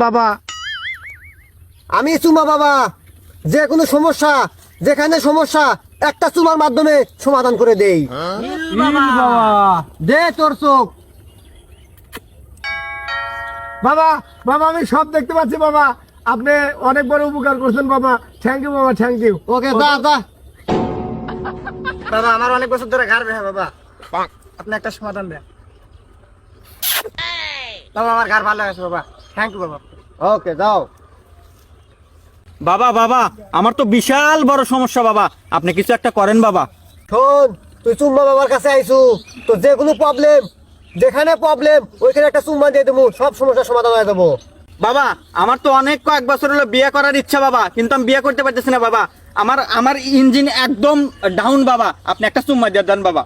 বাবা আমি চুমা বাবা, যে কোনো সমস্যা, যেখানে সমস্যা একটা চুমার মাধ্যমে সমাধান করে দেই। বাবা দে তোর চোখ। বাবা বাবা আমি সব দেখতে পাচ্ছি বাবা, আপনি অনেক বড় উপকার করছেন বাবা। থ্যাংক ইউ বাবা, থ্যাংক ইউ। ওকে যা যা। বাবা আমার অনেক বছর ধরে ঘাড় ব্যথা বাবা, আপনি একটা সমাধান দেন বাবা। আমার ঘাড় ভালো হয়েছে বাবা, থ্যাংক ইউ বাবা। ওকে যাও। বাবা বাবা আমার তো বিশাল বড় সমস্যা বাবা, আপনি কিছু একটা করেন বাবা। শোন, তুই চুম্মা বাবার কাছে আইছু, তো যে কোনো প্রবলেম, যেখানে প্রবলেম ওইখানে একটা চুম্মা দিয়ে দেবো, সব সমস্যার সমাধান হয়ে যাবো। বাবা আমার তো অনেক কয়েক বছর হলো বিয়ে করার ইচ্ছা বাবা, কিন্তু আমি বিয়ে করতে পারতেছি না বাবা। আমার আমার ইঞ্জিন একদম ডাউন বাবা, আপনি একটা চুম্মা দিয়ে দেন বাবা।